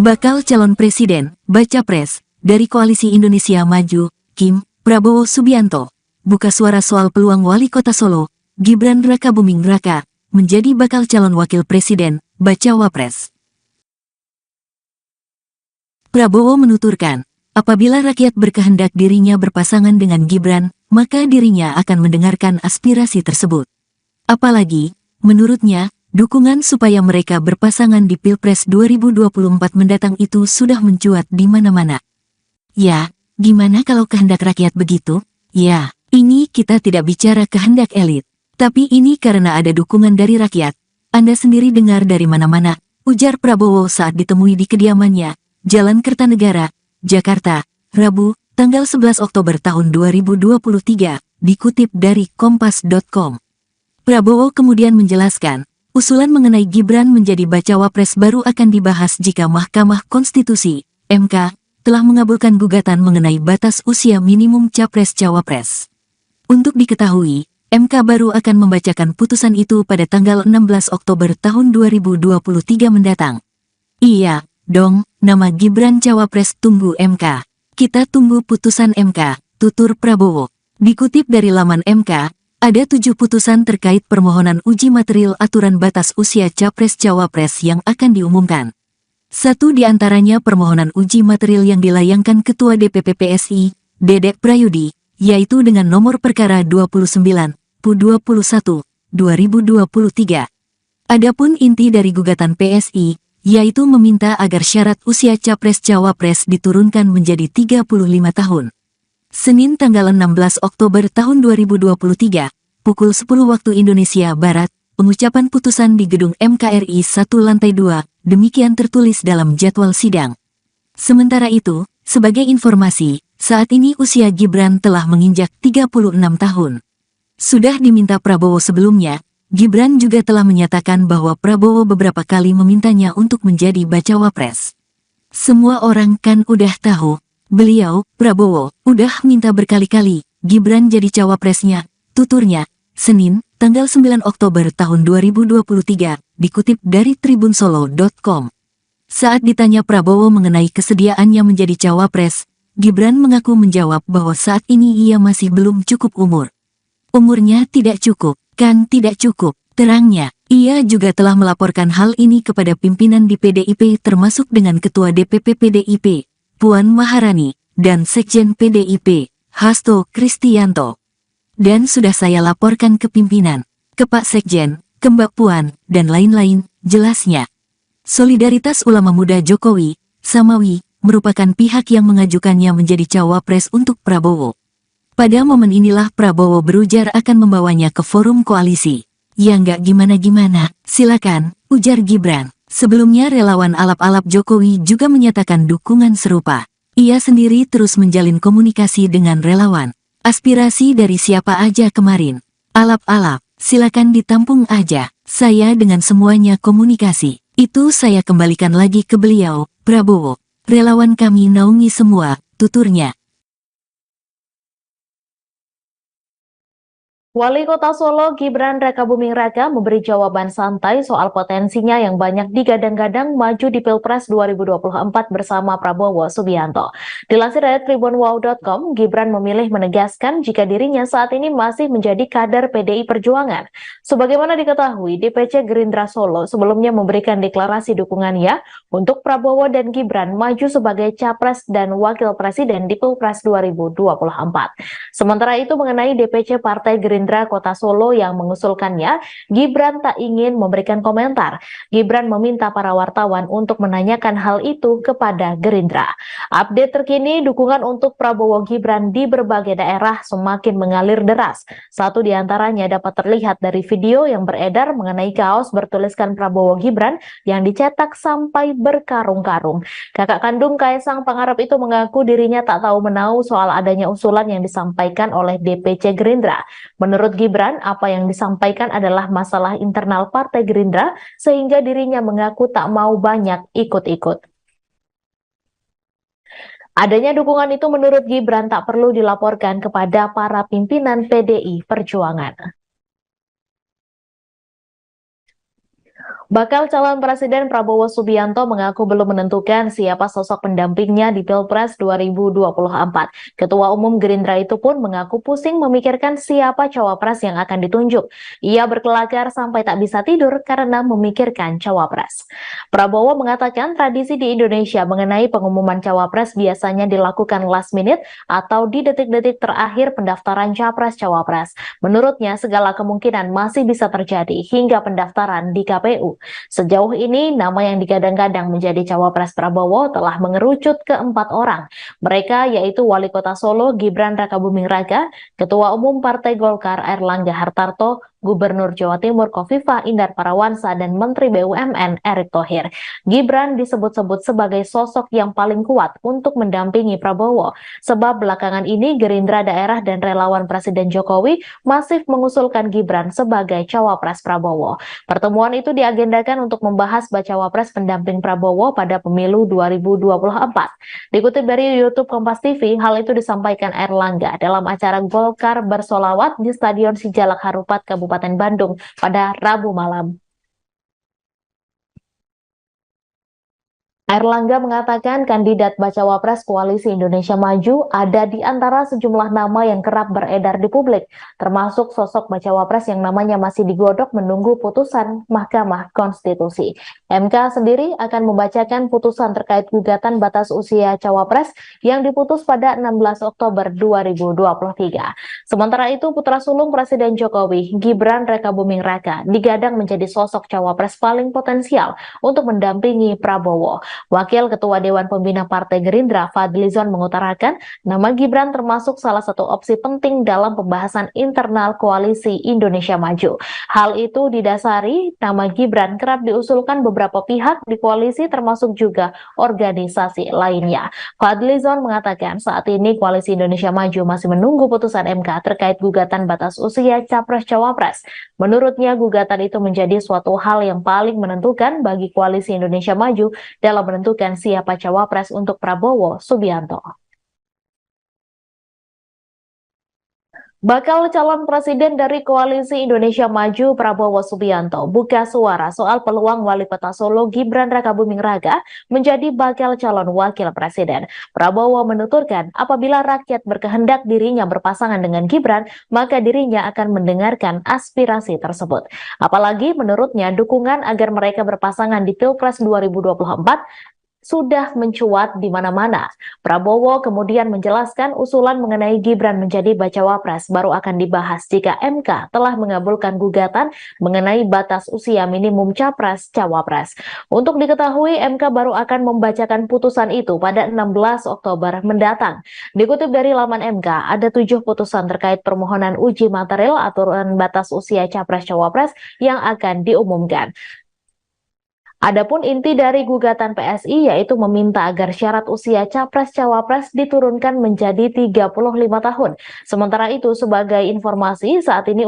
Bakal calon presiden, baca pres, dari Koalisi Indonesia Maju, Kim, Prabowo Subianto, buka suara soal peluang wali kota Solo, Gibran Rakabuming Raka, menjadi bakal calon wakil presiden, baca wapres. Prabowo menuturkan, apabila rakyat berkehendak dirinya berpasangan dengan Gibran, maka dirinya akan mendengarkan aspirasi tersebut. Apalagi, menurutnya, dukungan supaya mereka berpasangan di Pilpres 2024 mendatang itu sudah mencuat di mana-mana. Ya, gimana kalau kehendak rakyat begitu? Ya, ini kita tidak bicara kehendak elit. Tapi ini karena ada dukungan dari rakyat. Anda sendiri dengar dari mana-mana, ujar Prabowo saat ditemui di kediamannya, Jalan Kertanegara, Jakarta, Rabu, tanggal 11 Oktober tahun 2023, dikutip dari Kompas.com. Prabowo kemudian menjelaskan, usulan mengenai Gibran menjadi bacawa pres baru akan dibahas jika Mahkamah Konstitusi, MK, telah mengabulkan gugatan mengenai batas usia minimum capres-cawapres. Untuk diketahui, MK baru akan membacakan putusan itu pada tanggal 16 Oktober tahun 2023 mendatang. Iya, dong, nama Gibran cawapres tunggu MK. Kita tunggu putusan MK, tutur Prabowo. Dikutip dari laman MK, ada 7 putusan terkait permohonan uji material aturan batas usia capres-cawapres yang akan diumumkan. Satu di antaranya permohonan uji material yang dilayangkan Ketua DPP PSI, Dedek Prayudi, yaitu dengan nomor perkara 29/21/2023. Adapun inti dari gugatan PSI, yaitu meminta agar syarat usia capres-cawapres diturunkan menjadi 35 tahun. Senin tanggal 16 Oktober tahun 2023, pukul 10 waktu Indonesia Barat, pengucapan putusan di gedung MKRI 1 lantai 2, demikian tertulis dalam jadwal sidang. Sementara itu, sebagai informasi, saat ini usia Gibran telah menginjak 36 tahun. Sudah diminta Prabowo sebelumnya, Gibran juga telah menyatakan bahwa Prabowo beberapa kali memintanya untuk menjadi bacawa pres. Semua orang kan udah tahu, beliau, Prabowo, udah minta berkali-kali, Gibran jadi cawapresnya, tuturnya, Senin, tanggal 9 Oktober tahun 2023, dikutip dari tribunsolo.com. Saat ditanya Prabowo mengenai kesediaannya menjadi cawapres, Gibran mengaku menjawab bahwa saat ini ia masih belum cukup umur. Umurnya tidak cukup, kan tidak cukup, terangnya. Ia juga telah melaporkan hal ini kepada pimpinan di PDIP termasuk dengan Ketua DPP PDIP, Puan Maharani, dan Sekjen PDIP, Hasto Kristianto. Dan sudah saya laporkan ke pimpinan, ke Pak Sekjen, ke Mbak Puan, dan lain-lain, jelasnya. Solidaritas Ulama Muda Jokowi, Samawi, merupakan pihak yang mengajukannya menjadi cawapres untuk Prabowo. Pada momen inilah Prabowo berujar akan membawanya ke forum koalisi. Ya nggak gimana-gimana, silakan, ujar Gibran. Sebelumnya relawan alap-alap Jokowi juga menyatakan dukungan serupa. Ia sendiri terus menjalin komunikasi dengan relawan. Aspirasi dari siapa aja kemarin. Alap-alap, silakan ditampung aja. Saya dengan semuanya komunikasi. Itu saya kembalikan lagi ke beliau, Prabowo. Relawan kami naungi semua, tuturnya. Wali Kota Solo Gibran Rakabuming Raka memberi jawaban santai soal potensinya yang banyak digadang-gadang maju di Pilpres 2024 bersama Prabowo Subianto. Dilansir dari tribunwow.com, Gibran memilih menegaskan jika dirinya saat ini masih menjadi kader PDI Perjuangan. Sebagaimana diketahui, DPC Gerindra Solo sebelumnya memberikan deklarasi dukungannya untuk Prabowo dan Gibran maju sebagai Capres dan Wakil Presiden di Pilpres 2024. Sementara itu mengenai DPC Partai Gerindra Kota Solo yang mengusulkannya, Gibran tak ingin memberikan komentar. Gibran meminta para wartawan untuk menanyakan hal itu kepada Gerindra. Update terkini, dukungan untuk Prabowo Gibran di berbagai daerah semakin mengalir deras. Satu di antaranya dapat terlihat dari video yang beredar mengenai kaos bertuliskan Prabowo Gibran yang dicetak sampai berkarung-karung. Kakak kandung Kaisang Pangarep itu mengaku dirinya tak tahu menahu soal adanya usulan yang disampaikan oleh DPC Gerindra. Menurut Gibran, apa yang disampaikan adalah masalah internal Partai Gerindra sehingga dirinya mengaku tak mau banyak ikut-ikut. Adanya dukungan itu menurut Gibran tak perlu dilaporkan kepada para pimpinan PDI Perjuangan. Bakal calon Presiden Prabowo Subianto mengaku belum menentukan siapa sosok pendampingnya di Pilpres 2024. Ketua Umum Gerindra itu pun mengaku pusing memikirkan siapa cawapres yang akan ditunjuk. Ia berkelakar sampai tak bisa tidur karena memikirkan cawapres. Prabowo mengatakan tradisi di Indonesia mengenai pengumuman cawapres biasanya dilakukan last minute atau di detik-detik terakhir pendaftaran capres-cawapres. Menurutnya, segala kemungkinan masih bisa terjadi hingga pendaftaran di KPU. Sejauh ini, nama yang digadang-gadang menjadi cawapres Prabowo telah mengerucut ke 4 orang. Mereka yaitu Wali Kota Solo Gibran Rakabuming Raka, Ketua Umum Partai Golkar Airlangga Hartarto, Gubernur Jawa Timur Khofifah Indar Parawansa, dan Menteri BUMN Erick Thohir. Gibran disebut-sebut sebagai sosok yang paling kuat untuk mendampingi Prabowo, sebab belakangan ini Gerindra daerah dan relawan Presiden Jokowi masif mengusulkan Gibran sebagai cawapres Prabowo. Pertemuan itu diagendakan untuk membahas bacawa pres pendamping Prabowo pada pemilu 2024. Dikutip dari YouTube Kompas TV, hal itu disampaikan Airlangga dalam acara Golkar Bersolawat di Stadion Sijalak Harupat, Kabupaten Bandung pada Rabu malam. Airlangga mengatakan kandidat bacawa pres Koalisi Indonesia Maju ada di antara sejumlah nama yang kerap beredar di publik, termasuk sosok bacawa pres yang namanya masih digodok menunggu putusan Mahkamah Konstitusi. MK sendiri akan membacakan putusan terkait gugatan batas usia cawapres yang diputus pada 16 Oktober 2023. Sementara itu, putra sulung Presiden Jokowi, Gibran Rakabuming Raka, digadang menjadi sosok cawapres paling potensial untuk mendampingi Prabowo. Wakil Ketua Dewan Pembina Partai Gerindra, Fadlizon, mengutarakan nama Gibran termasuk salah satu opsi penting dalam pembahasan internal Koalisi Indonesia Maju. Hal itu didasari nama Gibran kerap diusulkan beberapa pihak di koalisi termasuk juga organisasi lainnya. Fadlizon mengatakan saat ini Koalisi Indonesia Maju masih menunggu putusan MK terkait gugatan batas usia Capres-Cawapres. Menurutnya, gugatan itu menjadi suatu hal yang paling menentukan bagi Koalisi Indonesia Maju dalam menentukan siapa cawapres untuk Prabowo Subianto. Bakal calon presiden dari Koalisi Indonesia Maju Prabowo Subianto buka suara soal peluang Wali Kota Solo Gibran Rakabuming Raka menjadi bakal calon wakil presiden. Prabowo menuturkan apabila rakyat berkehendak dirinya berpasangan dengan Gibran, maka dirinya akan mendengarkan aspirasi tersebut. Apalagi menurutnya dukungan agar mereka berpasangan di Pilpres 2024 sudah mencuat di mana-mana. Prabowo kemudian menjelaskan usulan mengenai Gibran menjadi bacawa pres baru akan dibahas jika MK telah mengabulkan gugatan mengenai batas usia minimum capres-cawapres. Untuk diketahui, MK baru akan membacakan putusan itu pada 16 Oktober mendatang. Dikutip dari laman MK, ada 7 putusan terkait permohonan uji material aturan batas usia capres-cawapres yang akan diumumkan. Adapun inti dari gugatan PSI yaitu meminta agar syarat usia capres-cawapres diturunkan menjadi 35 tahun. Sementara itu, sebagai informasi, saat ini